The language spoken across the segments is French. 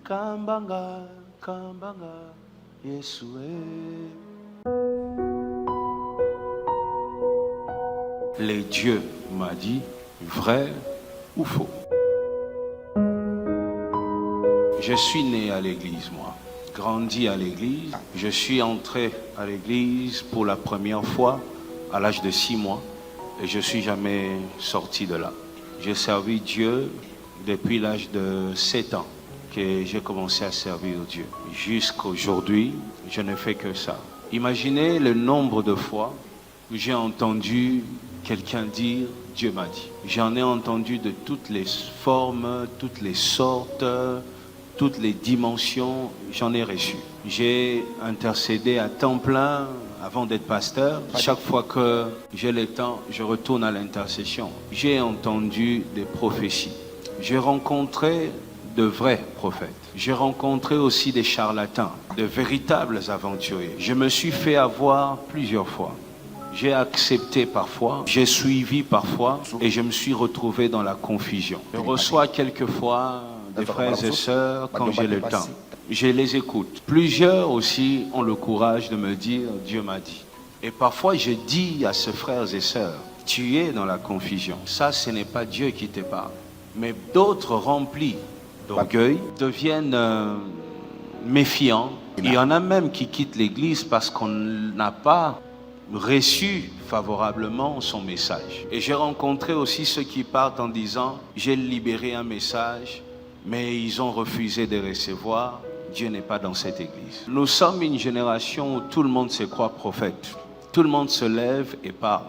Kambanga, Kambanga, Yesue. Les dieux m'a dit, vrai ou faux? Je suis né à l'église, moi. Grandi à l'église. Je suis entré à l'église pour la première fois à l'âge de 6 mois. Et je ne suis jamais sorti de là. J'ai servi Dieu depuis l'âge de 7 ans que j'ai commencé à servir Dieu. Jusqu'à aujourd'hui, je ne fais que ça. Imaginez le nombre de fois où j'ai entendu quelqu'un dire « Dieu m'a dit ». J'en ai entendu de toutes les formes, toutes les sortes, toutes les dimensions, j'en ai reçu. J'ai intercédé à temps plein avant d'être pasteur. Chaque fois que j'ai le temps, je retourne à l'intercession. J'ai entendu des prophéties. J'ai rencontré de vrais prophètes. J'ai rencontré aussi des charlatans, de véritables aventuriers. Je me suis fait avoir plusieurs fois. J'ai accepté parfois, j'ai suivi parfois et je me suis retrouvé dans la confusion. Je reçois quelquefois des frères et sœurs quand j'ai le temps. Je les écoute. Plusieurs aussi ont le courage de me dire « Dieu m'a dit ». Et parfois je dis à ces frères et sœurs « Tu es dans la confusion. Ça, ce n'est pas Dieu qui te parle. » Mais d'autres remplis d'orgueil deviennent méfiants. Il y en a même qui quittent l'église parce qu'on n'a pas reçu favorablement son message. Et j'ai rencontré aussi ceux qui partent en disant « J'ai libéré un message ». Mais ils ont refusé de recevoir. Dieu n'est pas dans cette église. Nous sommes une génération où tout le monde se croit prophète. Tout le monde se lève et parle.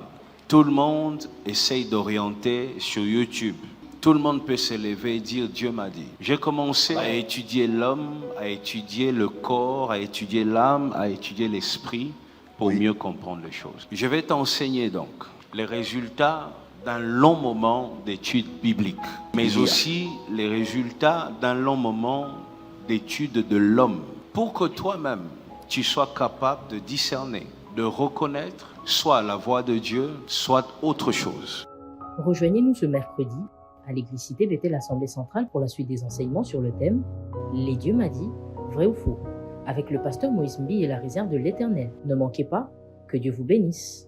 Tout le monde essaye d'orienter sur YouTube. Tout le monde peut se lever et dire « Dieu m'a dit ». J'ai commencé à étudier l'homme, à étudier le corps, à étudier l'âme, à étudier l'esprit pour mieux comprendre les choses. Je vais t'enseigner donc les résultats d'un long moment d'études bibliques, mais aussi les résultats d'un long moment d'études de l'homme, pour que toi-même, tu sois capable de discerner, de reconnaître soit la voix de Dieu, soit autre chose. Rejoignez-nous ce mercredi à l'église Cité Bethel Assemblée Centrale pour la suite des enseignements sur le thème « Les dieux m'a dit, vrai ou faux ?» avec le pasteur Moïse Mbi et la réserve de l'Éternel. Ne manquez pas, que Dieu vous bénisse.